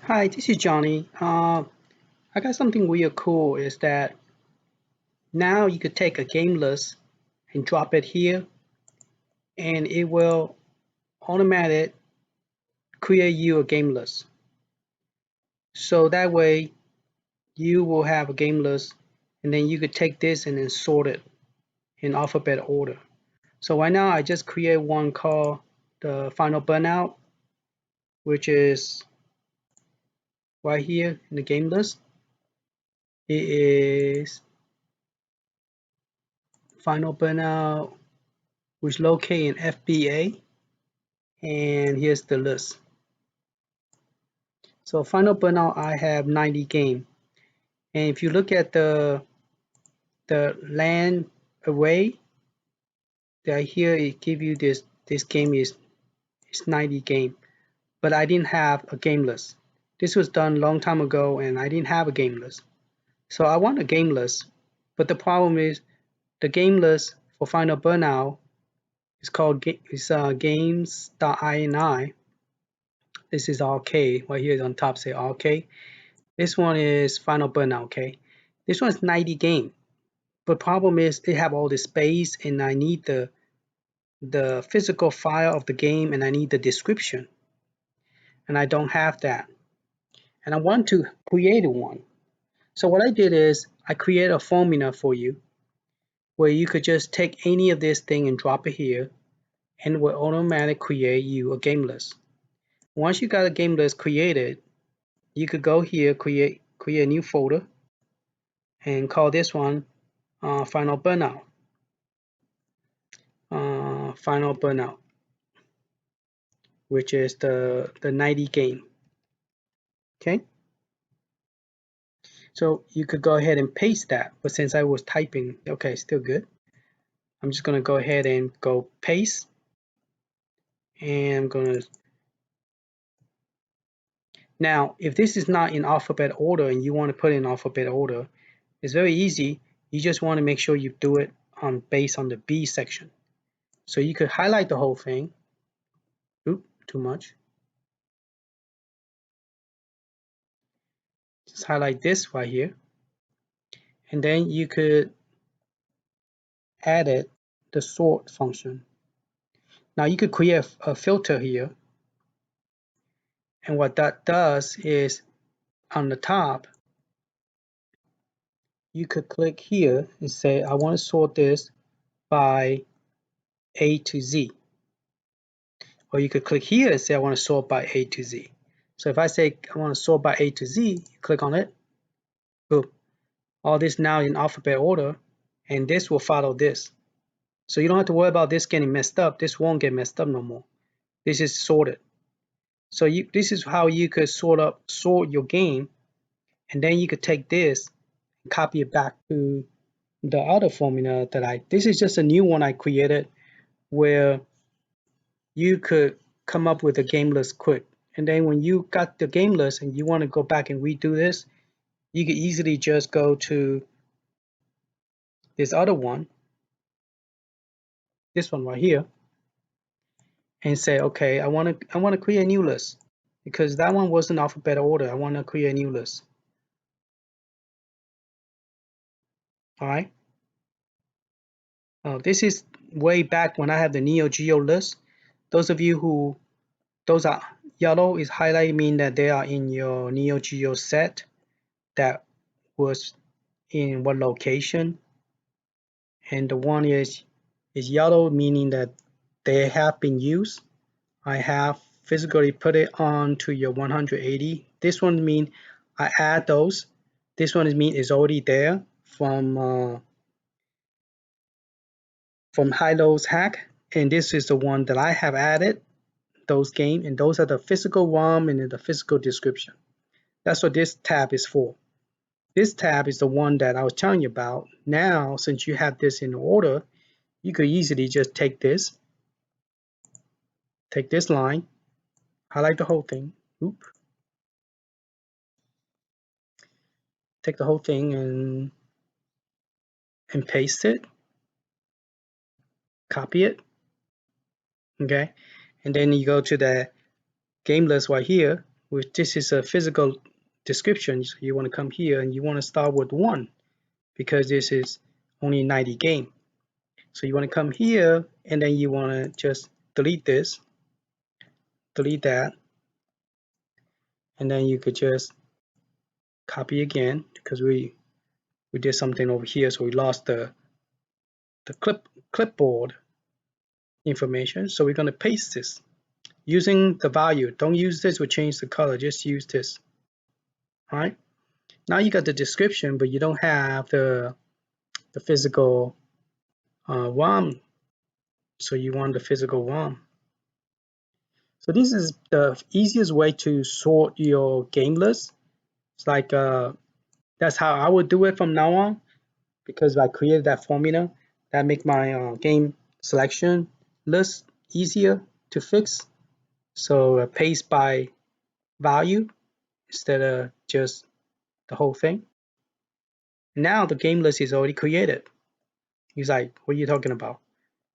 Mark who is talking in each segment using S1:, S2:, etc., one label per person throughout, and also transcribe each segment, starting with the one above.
S1: Hi, this is Johnny. I got something real cool is that now you could take a game list and drop it here and it will automatic create you a game list. So that way you will have a game list and then you could take this and then sort it in alphabet order. So right now I just create one called the final burnout, which is right here in the game list. It is final burnout, which is located in FBA. And here's the list. So final burnout, I have 90 game, and if you look at the land array, that here it give you this game is 90 game, but I didn't have a game list. This was done a long time ago, and I didn't have a game list. So I want a game list, but the problem is the game list for final burnout is called games.ini. This is RK right here on top, say RK. This one is final burnout, okay? This one is 90 game. But problem is it have all the space and I need the physical file of the game and I need the description. And I don't have that. And I want to create one. So what I did is I create a formula for you where you could just take any of this thing and drop it here and it will automatically create you a game list. Once you got a game list created, you could go here, create a new folder and call this one final burnout. Final burnout, which is the 90 game. Okay, so you could go ahead and paste that, but since I was typing, okay, still good. I'm just going to go ahead and go paste, and I'm going to now if this is not in alphabet order and you want to put it in alphabet order, it's very easy. You just want to make sure you do it on based on the B section. So you could highlight the whole thing. Oop, too much. Just highlight this right here, and then you could add it the sort function. Now you could create a filter here, and what that does is on the top you could click here and say I want to sort this by A to Z, or you could click here and say I want to sort by A to Z. So if I say I want to sort by A to Z, you click on it, boom, all this now in alphabet order, and this will follow this. So you don't have to worry about this getting messed up. This won't get messed up no more. This is sorted. So this is how you could sort your game, and then you could take this and copy it back to the other formula that this is just a new one I created where you could come up with a game list quick. And then when you got the game list and you want to go back and redo this, you could easily just go to this other one, this one right here, and say, okay, I want to create a new list because that one was in alphabetical order. I want to create a new list. All right. This is way back when I had the Neo Geo list. Those of you who those are yellow is highlighting mean that they are in your Neo Geo set that was in what location, and the one is yellow meaning that they have been used. I have physically put it on to your 180. This one mean I add those. This one is mean is already there from High-Lo's hack, and this is the one that I have added those games, and those are the physical ROM and the physical description. That's what this tab is for. This tab is the one that I was telling you about. Now, since you have this in order, you could easily just take this line, highlight the whole thing, take the whole thing and paste it, copy it, okay, and then you go to the game list right here, this is a physical description. So you want to come here and you want to start with 1 because this is only 90 game. So you want to come here and then you want to just delete this, delete that, and then you could just copy again because we did something over here, so we lost the clipboard information. So we're going to paste this using the value. Don't use this or change the color, just use this. All right, now you got the description, but you don't have the physical ROM. So you want the physical ROM. So this is the easiest way to sort your game list. It's like that's how I would do it from now on, because I created that formula that make my game selection list easier to fix. So paste by value instead of just the whole thing. Now the game list is already created. He's like, what are you talking about?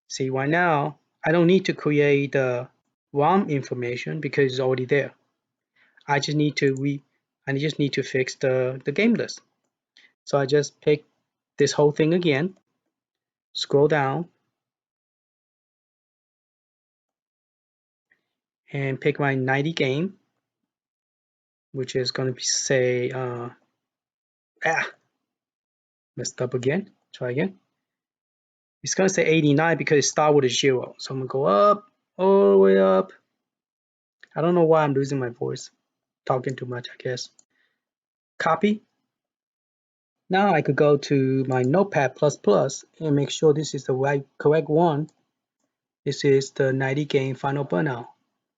S1: See, right now I don't need to create the ROM information because it's already there. I just need to fix the game list. So I just pick this whole thing again, scroll down, and pick my 90 game, which is going to be, say, messed up again. Try again. It's going to say 89 because it starts with a 0. So I'm going to go up, all the way up. I don't know why I'm losing my voice. Talking too much, I guess. Copy. Now I could go to my Notepad++ and make sure this is the correct one. This is the 90 game final burnout.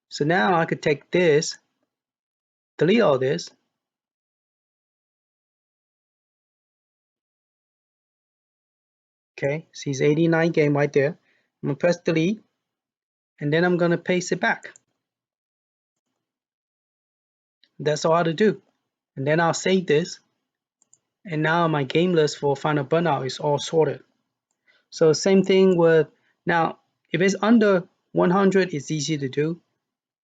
S1: So now I could take this, delete all this, okay, see it's 89 game right there. I'm gonna press delete, and then I'm gonna paste it back. That's all to do. And then I'll save this, and now my game list for final burnout is all sorted. So same thing with, now if it's under 100, it's easy to do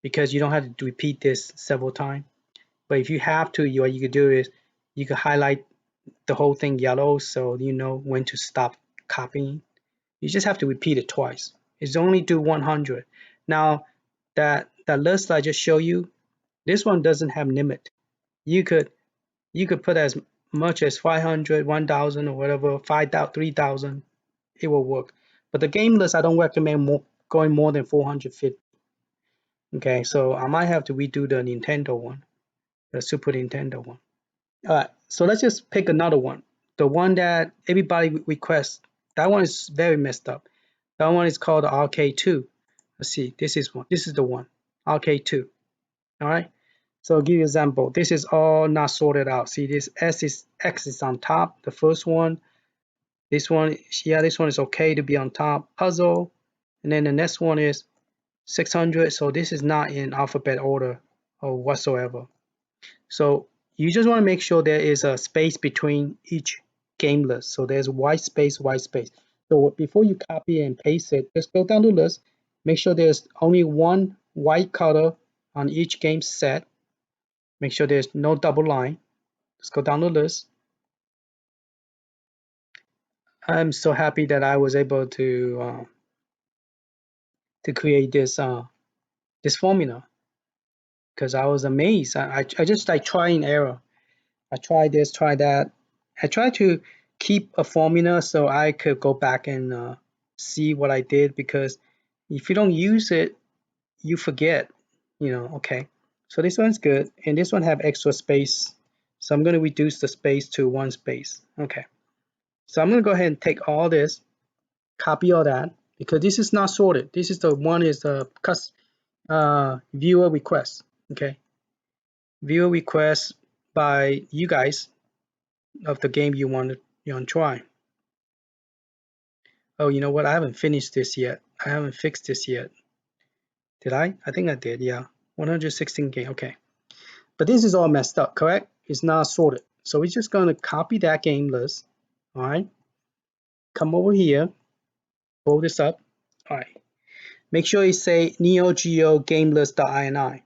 S1: because you don't have to repeat this several times. But if you have to, what you could do is you could highlight the whole thing yellow so you know when to stop copying. You just have to repeat it twice. It's only do 100. Now that list I just showed you, this one doesn't have limit. You could put as much as 500, 1,000 or whatever, 5,000, 3,000. It will work. But the game list I don't recommend going more than 450. Okay, so I might have to redo the Nintendo one, the Super Nintendo one. All right, so let's just pick another one. The one that everybody requests. That one is very messed up. That one is called the RK2. Let's see, this is one. This is the one, RK2. All right. So I'll give you an example. This is all not sorted out. See, this X is on top. The first one. This one, yeah, this one is okay to be on top. Puzzle, and then the next one is 600. So this is not in alphabet order or whatsoever. So you just want to make sure there is a space between each game list. So there's white space, white space. So before you copy and paste it, just go down the list. Make sure there's only one white color on each game set. Make sure there's no double line. Let's go down the list. I'm so happy that I was able to create this formula because I was amazed. I just like try and error. I try this, try that. I try to keep a formula so I could go back and see what I did, because if you don't use it, you forget, okay. So this one's good, and this one have extra space. So I'm going to reduce the space to 1 space. Okay. So I'm going to go ahead and take all this, copy all that, because this is not sorted. This is the one is the viewer request. Okay. Viewer request by you guys of the game you want to try. Oh, you know what? I haven't finished this yet. I haven't fixed this yet. Did I? I think I did, yeah. 116 game, okay. But this is all messed up, correct? It's not sorted. So we're just going to copy that game list, all right? Come over here, pull this up, all right. Make sure you say Neo Geo game list.ini.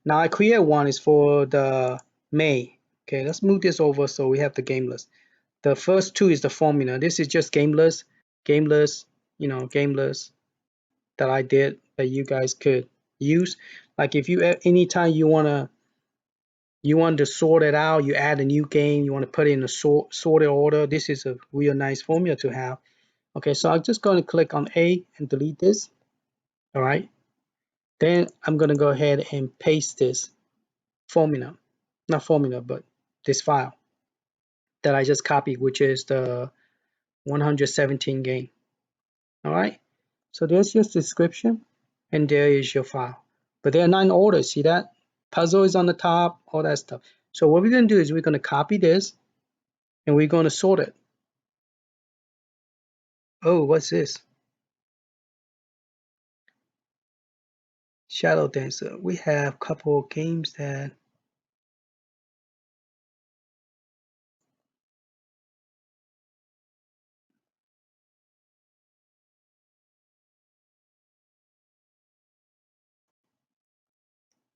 S1: Now I create one is for the May. Okay, let's move this over so we have the game list. The first two is the formula. This is just game list, game list, game list that I did that you guys could use. Like if you anytime you want to sort it out, you add a new game, you want to put it in a sorted order, this is a real nice formula to have. Okay, so I'm just going to click on A and delete this. All right, then I'm going to go ahead and paste this formula, not formula, but this file that I just copied, which is the 117 game. All right, so there's your description and there is your file, but there are 9 orders. See that puzzle is on the top, all that stuff. So what we're going to do is we're going to copy this and we're going to sort it. Oh, what's this? Shadow Dancer. We have a couple of games that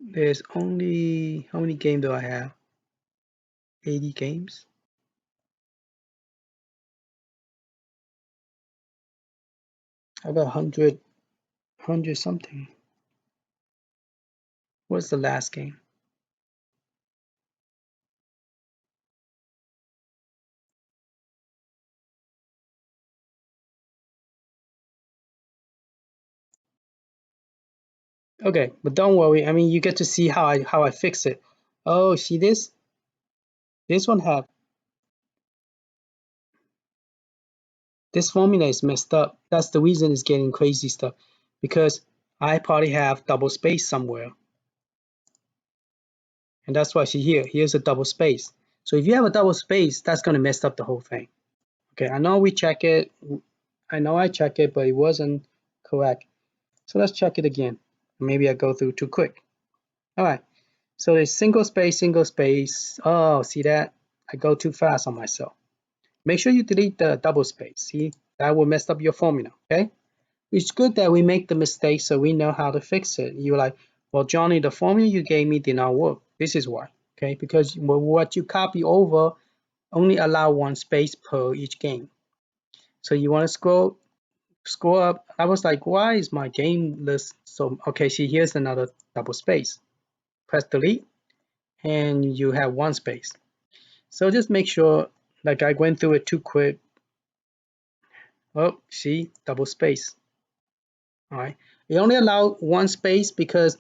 S1: there's only, how many games do I have? 80 games. I got 100 something. What's the last game? Okay, but don't worry. I mean, you get to see how I fix it. Oh, see this? This one have this formula is messed up. That's the reason it's getting crazy stuff, because I probably have double space somewhere, and that's why see here. Here's a double space. So if you have a double space, that's going to mess up the whole thing. Okay, I know we check it. I know I check it, but it wasn't correct. So let's check it again. Maybe I go through too quick. All right. So it's single space, single space. Oh, see that? I go too fast on myself. Make sure you delete the double space. See, that will mess up your formula. Okay. It's good that we make the mistake so we know how to fix it. You're like, well, Johnny, the formula you gave me did not work. This is why. Okay, because what you copy over only allow one space per each game. So you want to scroll up. I was like, why is my game list so okay? See, here's another double space. Press delete and you have one space. So just make sure, like I went through it too quick. Oh, see, double space. All right, it only allow one space because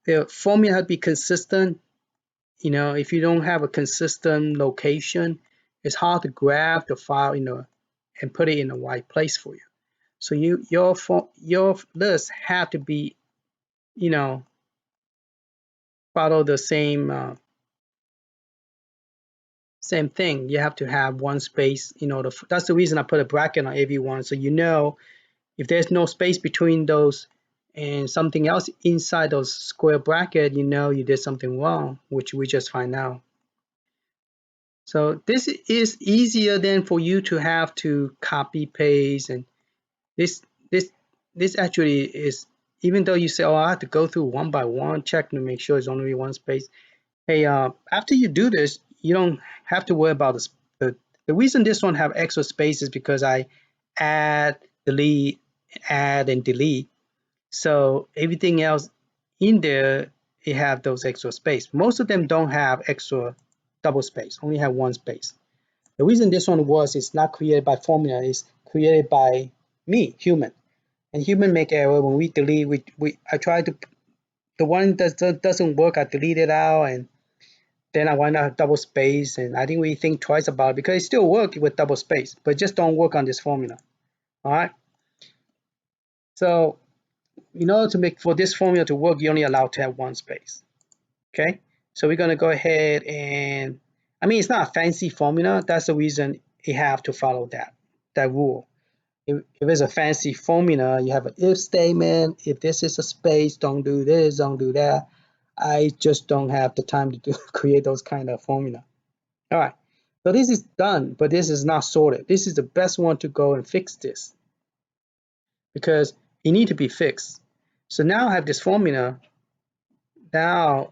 S1: the formula has to be consistent. If you don't have a consistent location, it's hard to grab the file, and put it in the right place for you. So your list have to be, follow the same thing. You have to have one space in order. That's the reason I put a bracket on every one, so if there's no space between those and something else inside those square bracket, you did something wrong, which we just find out. So this is easier than for you to have to copy paste, and this this this actually is, even though you say, oh, I have to go through one by one, check to make sure it's only one space. Hey, after you do this, you don't have to worry about this. The reason this one have extra space is because I add, delete, add, and delete. So everything else in there, it have those extra space. Most of them don't have extra double space, only have one space. The reason this one is not created by formula, is created by me, human. And human make error when we delete. I try to, the one that doesn't work, I delete it out, and then I want to have double space, and I think we think twice about it because it still works with double space, but just don't work on this formula. All right. So in order to make for this formula to work, you only allowed to have one space. Okay. So we're gonna go ahead and, I mean, it's not a fancy formula. That's the reason you have to follow that rule. If it's a fancy formula, you have an if statement. If this is a space, don't do this, don't do that. I just don't have the time to create those kind of formula. All right, so this is done, but this is not sorted. This is the best one to go and fix this because it need to be fixed. So now I have this formula. Now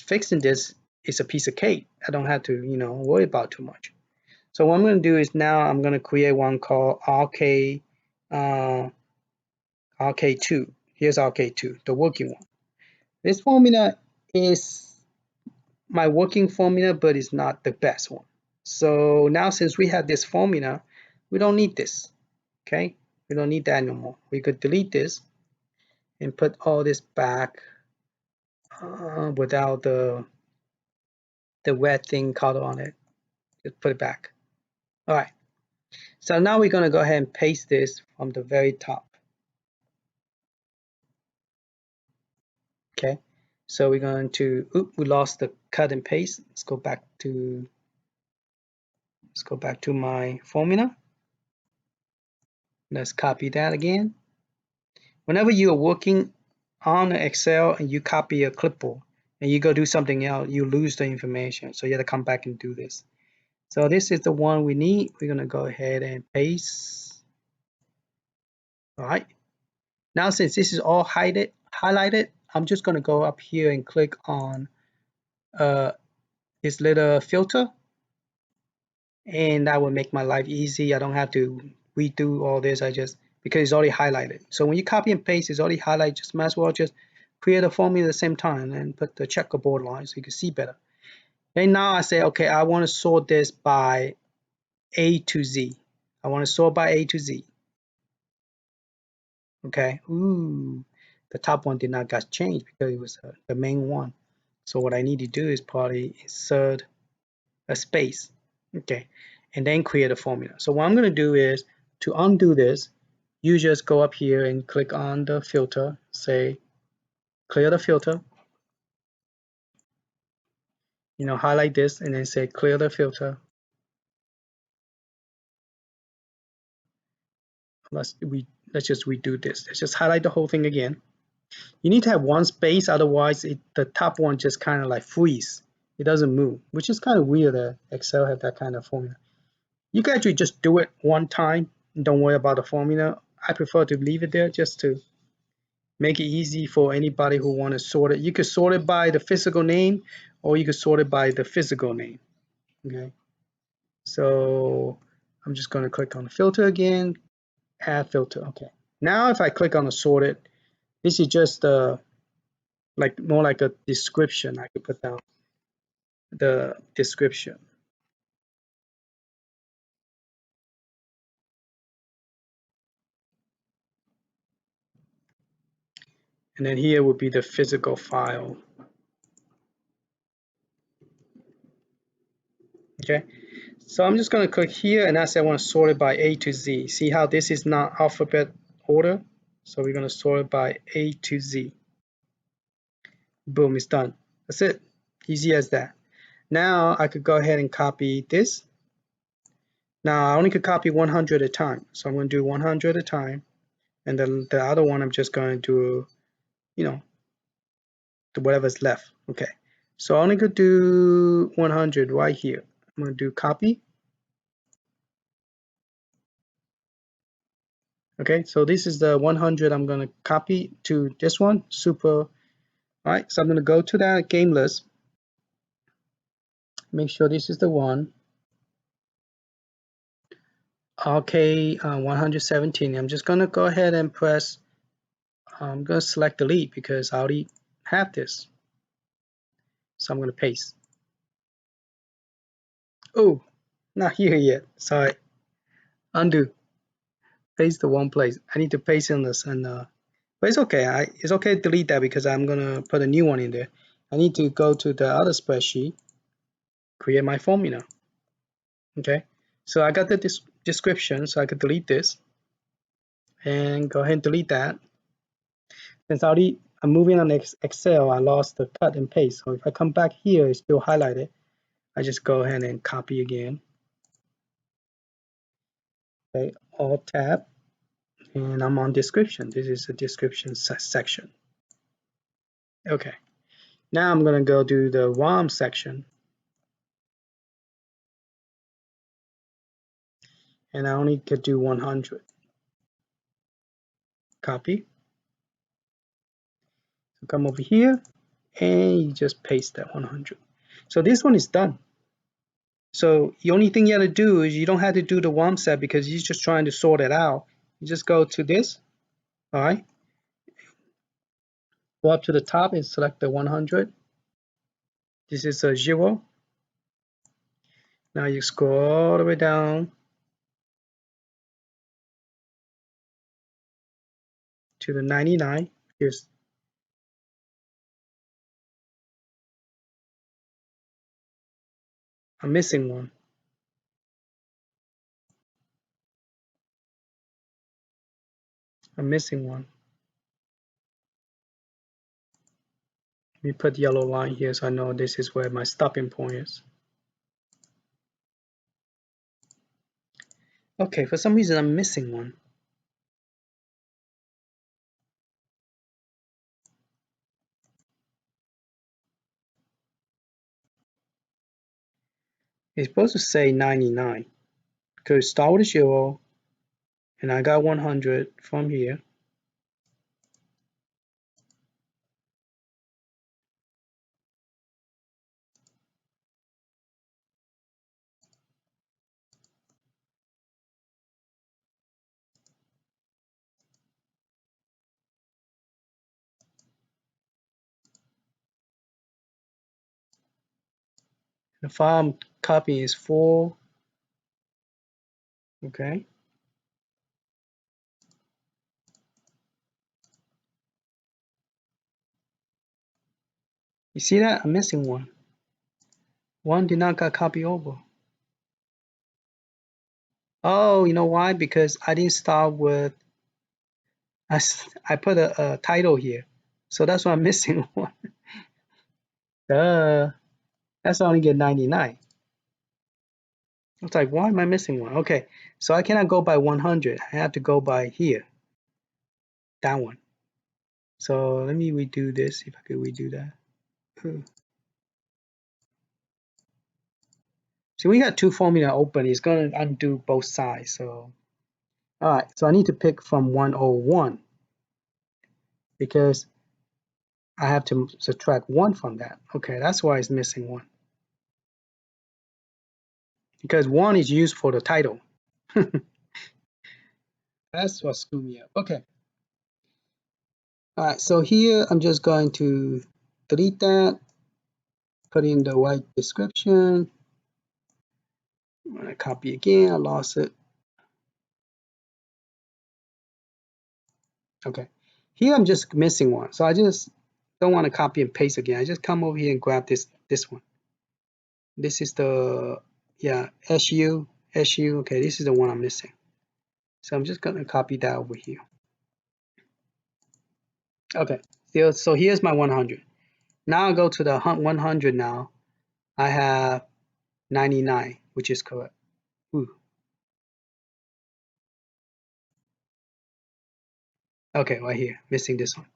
S1: fixing this is a piece of cake. I don't have to, worry about too much. So what I'm going to do is now I'm going to create one called RK2. Here's RK2, the working one. This formula is my working formula, but it's not the best one. So now since we have this formula, we don't need this. Okay, we don't need that no more. We could delete this and put all this back without the red thing color on it. Just put it back. All right. So now we're going to go ahead and paste this from the very top. Okay. So we're going to, we lost the cut and paste. Let's go back to my formula. Let's copy that again. Whenever you are working on Excel and you copy a clipboard and you go do something else, you lose the information. So you have to come back and do this. So this is the one we need. We're going to go ahead and paste. All right. Now, since this is all highlighted, I'm just going to go up here and click on this little filter. And that will make my life easy. I don't have to redo all this. Because it's already highlighted. So when you copy and paste, it's already highlighted. Just might as well just create a formula at the same time and put the checkerboard line so you can see better. And now I say, okay, I want to sort this by A to Z. I want to sort by A to Z. Okay. Ooh, the top one did not get changed because it was the main one. So what I need to do is probably insert a space. Okay. And then create a formula. So what I'm going to do is to undo this, you just go up here and click on the filter, say clear the filter, highlight this and then say clear the filter. Let's just redo this. Let's just highlight the whole thing again. You need to have one space, otherwise the top one just kind of like freeze. It doesn't move, which is kind of weird that Excel have that kind of formula. You can actually just do it one time. Don't worry about the formula. I prefer to leave it there just to make it easy for anybody who want to sort it. You could sort it by the physical name or you could sort it by the physical name. Okay. So I'm just going to click on the filter again, add filter. Okay. Now if I click on the sorted, this is just more like a description. I could put down the description. And then here would be the physical file. Okay. So I'm just going to click here and I say I want to sort it by A to Z. See how this is not alphabet order? So we're going to sort it by A to Z. Boom, it's done. That's it. Easy as that. Now I could go ahead and copy this. Now I only could copy 100 at a time. So I'm going to do 100 at a time. And then the other one I'm just going to do, whatever's left. Okay. So I only could do 100 right here. I'm going to do copy. Okay, so this is the 100 I'm going to copy to this one, super. All right, so I'm going to go to that game list. Make sure this is the one. Okay, 117. I'm just going to go ahead and press, I'm going to select delete because I already have this. So I'm going to paste. Oh, not here yet. Sorry. Undo. Paste the one place. I need to paste in this, but it's okay. It's okay to delete that because I'm going to put a new one in there. I need to go to the other spreadsheet, create my formula. Okay, so I got the description, so I could delete this and go ahead and delete that. Since I'm moving on Excel, I lost the cut and paste. So if I come back here, it's still highlighted. I just go ahead and copy again. Okay, Alt Tab, and I'm on description. This is the description section. Okay, now I'm gonna go do the ROM section. And I only could do 100. Copy. So come over here and you just paste that 100. So this one is done. So the only thing you have to do is you don't have to do the WOM set because you're just trying to sort it out. You just go to this, all right? Go up to the top and select the 100. This is a 0. Now you scroll all the way down to the 99. Here's I'm missing one. I'm missing one. Let me put yellow line here so I know this is where my stopping point is. Okay, for some reason I'm missing one. It's supposed to say 99 because start with a 0 and I got 100 from here. The file I'm copying is 4. Okay. You see that? I'm missing one. One did not get copied over. Oh, you know why? Because I didn't start with, I put a title here. So that's why I'm missing one. That's why I only get 99. It's like, why am I missing one? Okay, so I cannot go by 100. I have to go by here. That one. So let me redo this, if I could redo that. So we got two formula open. It's going to undo both sides. So, all right. So I need to pick from 101 because I have to subtract 1 from that. Okay, that's why it's missing 1. Because 1 is used for the title. That's what screwed me up. Okay. All right. So here I'm just going to delete that, put in the right description. I'm going to copy again. I lost it. Okay. Here I'm just missing 1. So I just don't want to copy and paste again. I just come over here and grab this one. This is the, yeah, SU. Okay, this is the one I'm missing. So I'm just going to copy that over here. Okay, so here's my 100. Now I go to the 100 now. I have 99, which is correct. Ooh. Okay, right here, missing this one.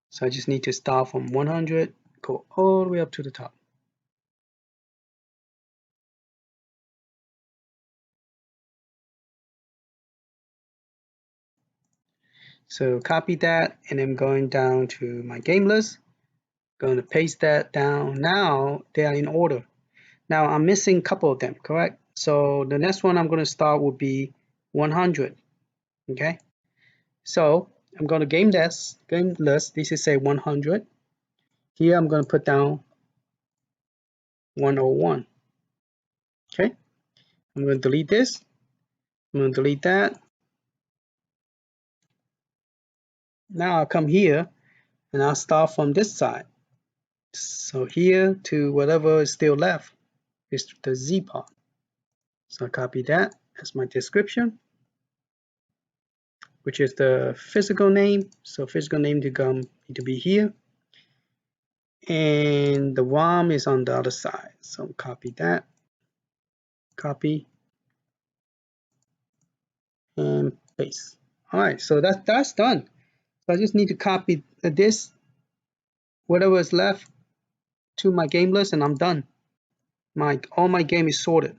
S1: So I just need to start from 100, go all the way up to the top. So copy that, and I'm going down to my game list. Going to paste that down. Now they are in order. Now I'm missing a couple of them, correct? So the next one I'm going to start will be 100. Okay. So I'm going to game list. This is say 100. Here I'm going to put down 101. Okay. I'm going to delete this. I'm going to delete that. Now I'll come here and I'll start from this side. So here to whatever is still left is the Z part. So I copy that as my description, which is the physical name. So physical name need to be here. And the WOM is on the other side. So copy that, copy, and paste. All right, so that's done. So I just need to copy this, whatever is left, to my game list, and I'm done. All my game is sorted.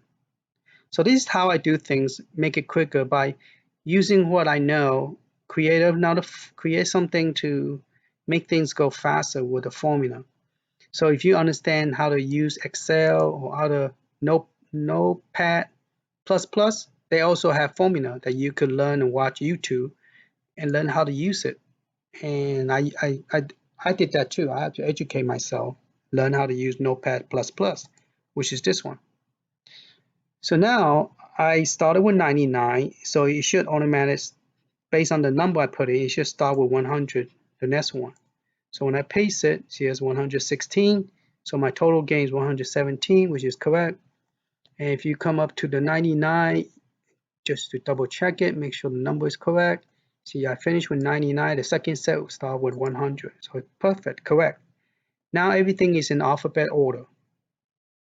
S1: So this is how I do things, make it quicker by using what I know, create something to make things go faster with the formula. So if you understand how to use Excel or other Notepad++, they also have formula that you could learn and watch YouTube and learn how to use it. And I did that too. I had to educate myself, learn how to use Notepad++, which is this one. So now I started with 99, so it should automatically, based on the number I put in, it should start with 100, the next one. So when I paste it, see it's 116. So my total gain is 117, which is correct. And if you come up to the 99, just to double check it, make sure the number is correct. See, I finished with 99. The second set will start with 100. So it's perfect, correct. Now everything is in alphabet order.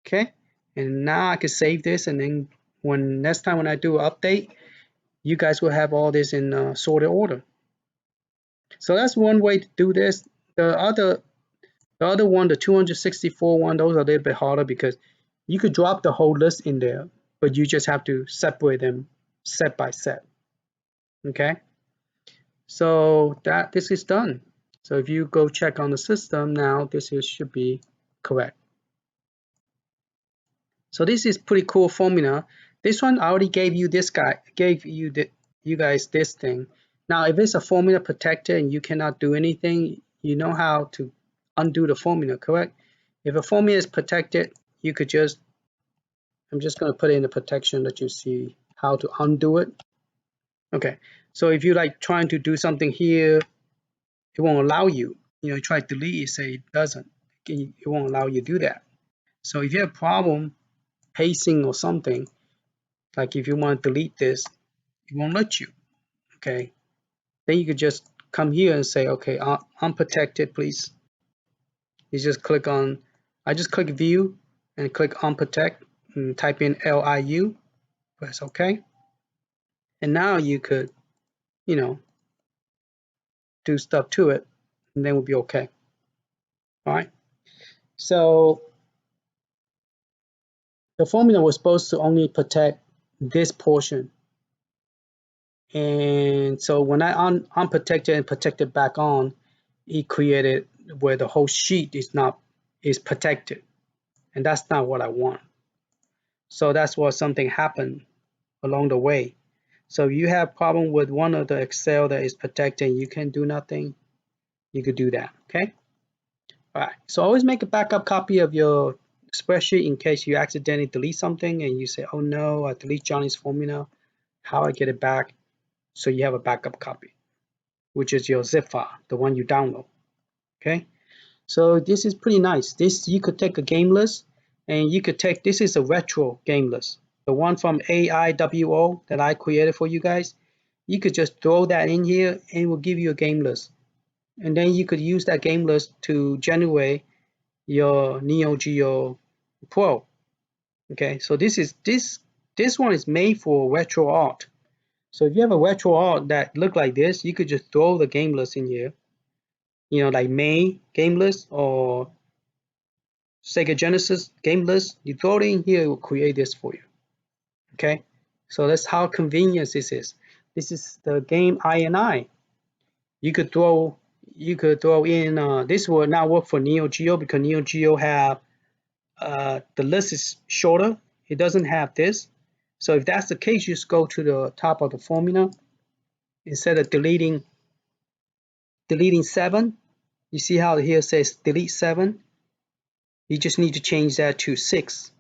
S1: Okay, and now I can save this, and then next time when I do an update, you guys will have all this in sorted order. So that's one way to do this. The other one, the 264 one, those are a little bit harder because you could drop the whole list in there, but you just have to separate them set by set. Okay, so this is done. So if you go check on the system now, this should be correct. So this is pretty cool formula. This one I already gave you you guys this thing. Now if it's a formula protected and you cannot do anything, you know how to undo the formula, correct? If a formula is protected, you could just, I'm just going to put in the protection that you see how to undo it. Okay, so if you like trying to do something here, it won't allow you. You know, try to delete it, say it doesn't. It won't allow you to do that. So if you have a problem pasting or something, like if you want to delete this, it won't let you. Okay, then you could just come here and say, okay, unprotected, please. You just click on, I just click view and click unprotect and type in LIU, press OK. And now you could, you know, do stuff to it, and then we'll be okay. All right. So the formula was supposed to only protect this portion. And so when I unprotected and protected back on, it created where the whole sheet is protected. And that's not what I want. So that's what something happened along the way. So if you have problem with one of the Excel that is protected and you can do nothing, you could do that. Okay. All right. So always make a backup copy of your spreadsheet in case you accidentally delete something and you say, oh no, I delete Johnny's formula. How I get it back? So you have a backup copy, which is your zip file, the one you download. Okay. So this is pretty nice. This, you could take a game list and you could take, this is a retro game list. The one from AIWO that I created for you guys. You could just throw that in here and it will give you a game list. And then you could use that game list to generate your Neo Geo Pro. Okay, so this one is made for retro art. So if you have a retro art that look like this, you could just throw the game list in here. You know, like MAME game list or Sega Genesis game list. You throw it in here, it will create this for you. Okay, so that's how convenient this is. This is the game INI. You could throw in this will not work for Neo Geo because Neo Geo have the list is shorter. It doesn't have this. So if that's the case, you just go to the top of the formula. Instead of deleting 7, you see how here it says delete 7. You just need to change that to 6.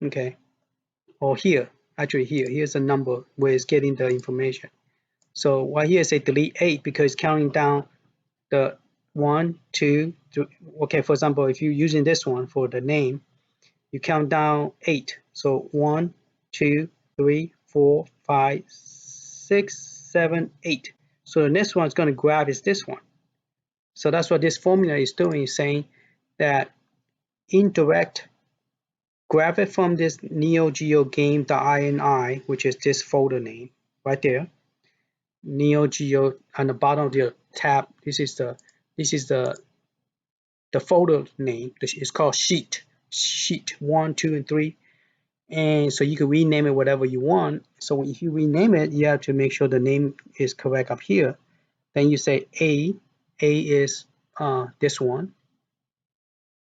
S1: Okay, or here, actually here's a number where it's getting the information. So why here say delete 8 because it's counting down the 1, 2, 3. Okay, for example, if you're using this one for the name, you count down 8. So 1, 2, 3, 4, 5, 6, 7, 8. So the next one is going to grab is this one. So that's what this formula is doing, is saying that indirect, grab it from this Neo Geo game.ini, which is this folder name right there. Neo Geo on the bottom of the tab. This is the folder name. This is called sheet 1, 2, and 3. And so you can rename it whatever you want. So if you rename it, you have to make sure the name is correct up here. Then you say A is this one,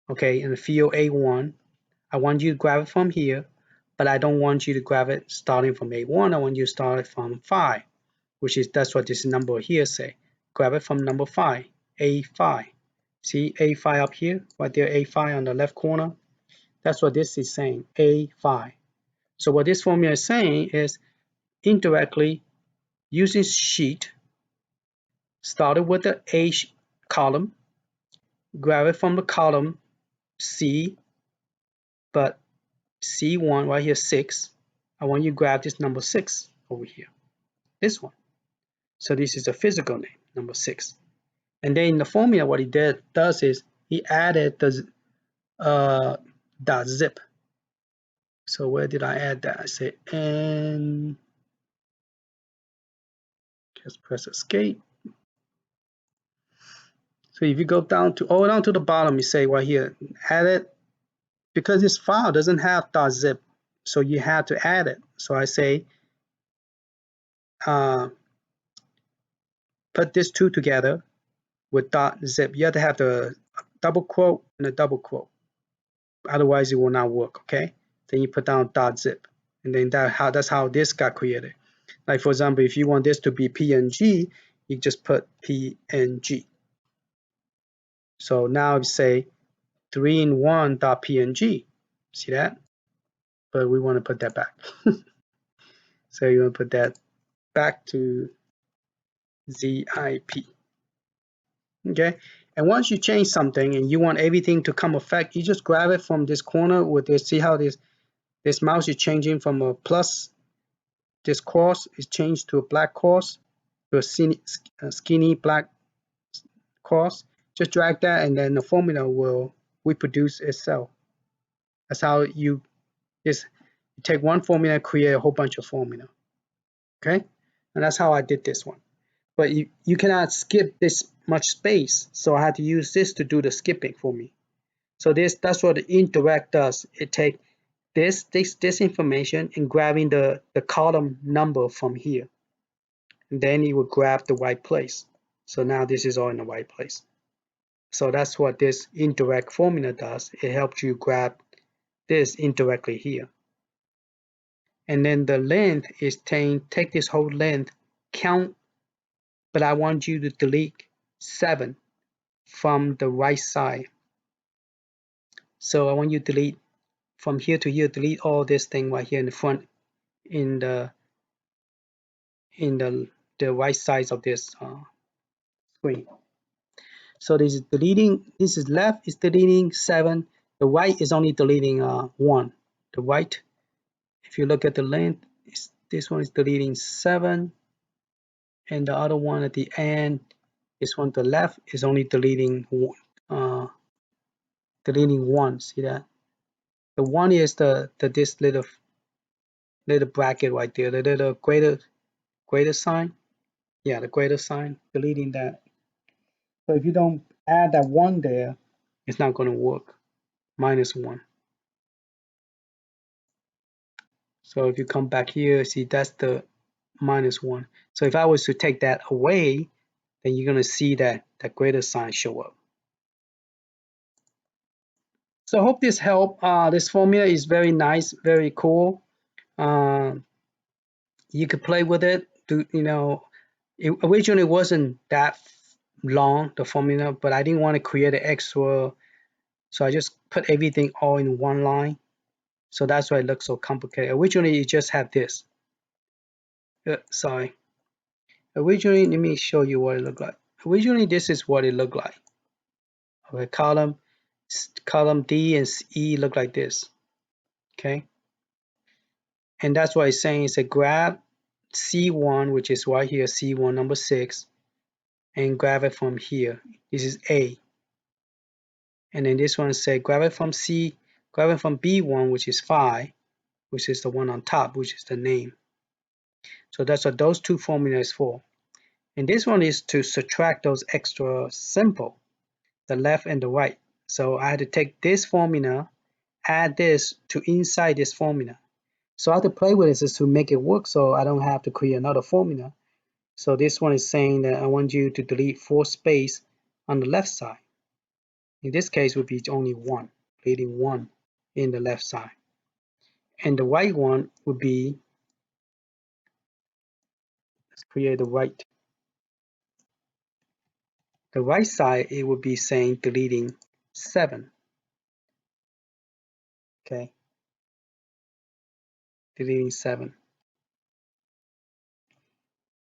S1: okay, in the field A1. I want you to grab it from here, but I don't want you to grab it starting from A1. I want you to start it from 5, which is, that's what this number here say. Grab it from number 5, A5. See A5 up here, right there, A5 on the left corner. That's what this is saying, A5. So what this formula is saying is indirectly using sheet, started with the A column, grab it from the column C, but C1 right here, 6. I want you to grab this number 6 over here, this one. So this is a physical name, number 6. And then in the formula, what he does is he added the .zip. So where did I add that? I say and just press escape. So if you go down to all down to the bottom, you say right here, add it, because this file doesn't have .zip, so you have to add it. So I say put this two together with .zip. You have to have the double quote and a double quote, otherwise it will not work. Okay, then you put down .zip, and then that's how this got created. Like for example, if you want this to be PNG, you just put PNG. So now you say 3in1.png. See that? But we want to put that back. So you want to put that back to ZIP. Okay. And once you change something and you want everything to come effect, you just grab it from this corner with this. See how this mouse is changing from a plus, this cross is changed to a black cross, to a skinny black cross. Just drag that and then the formula will reproduce itself. That's how you take one formula and create a whole bunch of formula. Okay, and that's how I did this one. But you cannot skip this much space, so I had to use this to do the skipping for me. So that's what the indirect does. It takes this information and grabbing the column number from here, and then it will grab the right place. So now this is all in the right place. So that's what this indirect formula does. It helps you grab this indirectly here. And then the length is take this whole length, count, but I want you to delete 7 from the right side. So I want you to delete from here to here, delete all this thing right here in the front, in the right side of this screen. So this is deleting, this is left is deleting 7, the right is only deleting 1. The right, if you look at the length, this one is deleting 7, and the other one at the end, this one to the left is only deleting 1. See that? The 1 is this little bracket right there, the little greater sign. Yeah, the greater sign, deleting that. So if you don't add that 1 there, it's not going to work. -1. So if you come back here, see that's the -1. So if I was to take that away, then you're going to see that greater sign show up. So I hope this helped. This formula is very nice, very cool. You could play with it. It originally wasn't that long, the formula, but I didn't want to create an extra, so I just put everything all in one line. So that's why it looks so complicated. Originally, you just have this. Sorry. Originally, let me show you what it looked like. Originally, this is what it looked like. Okay, column D and E look like this. Okay. And that's why it's saying, it's a grab C1, which is right here, C1 number 6, and grab it from here. This is A. And then this one say grab it from C, grab it from B1, which is 5, which is the one on top, which is the name. So that's what those two formulas for. And this one is to subtract those extra symbol, the left and the right. So I had to take this formula, add this to inside this formula. So I have to play with this to make it work, so I don't have to create another formula. So this one is saying that I want you to delete 4 space on the left side. In this case, would be only 1, deleting 1 in the left side. And the right one would be, let's create the right. The right side, it would be saying deleting 7. Okay, deleting 7.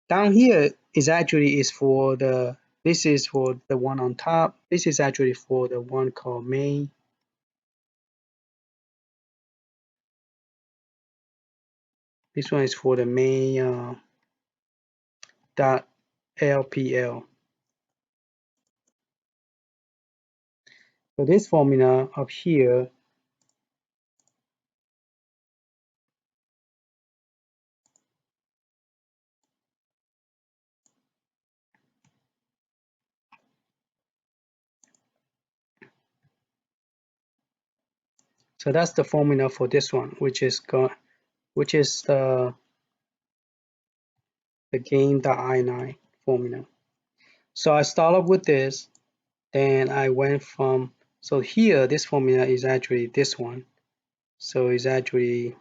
S1: Down here is actually for the, this is for the one on top. This is actually for the one called main. This one is for the main .lpl. So this formula up here, so that's the formula for this one, which is the game.ini formula. So I started with this, then I went from, so here this formula is actually this one. So it's actually,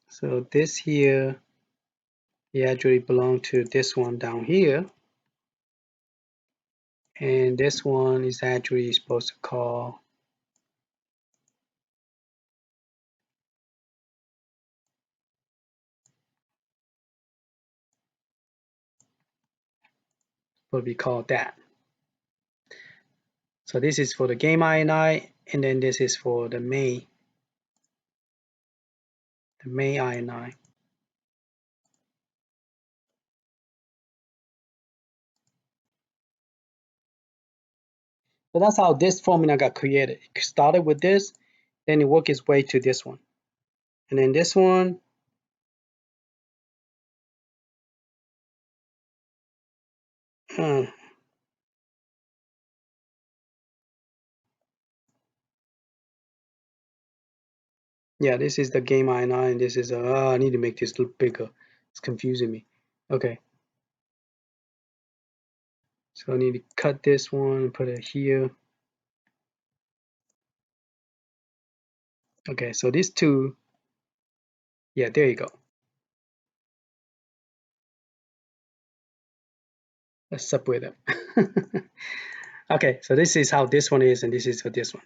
S1: so this here, it actually belongs to this one down here. And this one is actually supposed to call what we call that. So this is for the game INI, and then this is for the main INI. So that's how this formula got created. It started with this, then it worked its way to this one. And then this one, yeah, this is the game INI, and this is, I need to make this look bigger. It's confusing me. Okay. So I need to cut this one and put it here. Okay, so these two, yeah, there you go. Let's separate them. Okay, so this is how this one is, and this is for this one.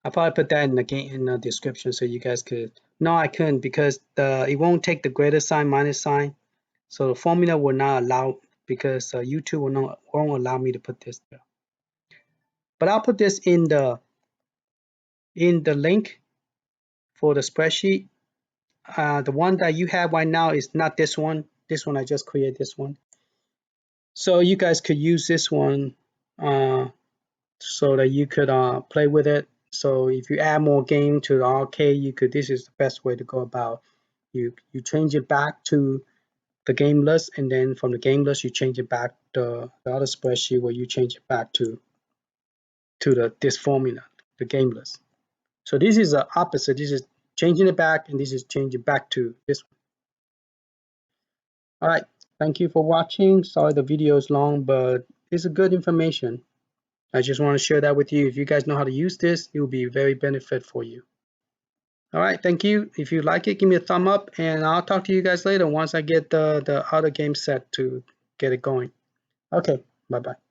S1: I'll probably put that in the description so you guys could. No, I couldn't because it won't take the greater sign, minus sign. So the formula will not allow, because YouTube won't allow me to put this there. But I'll put this in the link for the spreadsheet. The one that you have right now is not this one. This one I just created this one. So you guys could use this one so that you could play with it. So if you add more game to the arcade, you could. This is the best way to go about. You change it back to the game list, and then from the game list you change it back the other spreadsheet where you change it back to this formula, the game list. So this is the opposite. This is changing it back, and this is changing back to this one. All right, thank you for watching. Sorry the video is long, but it's a good information. I just want to share that with you. If you guys know how to use this, it will be very benefit for you. All right, thank you. If you like it, give me a thumb up, and I'll talk to you guys later once I get the other game set to get it going. Okay, bye-bye.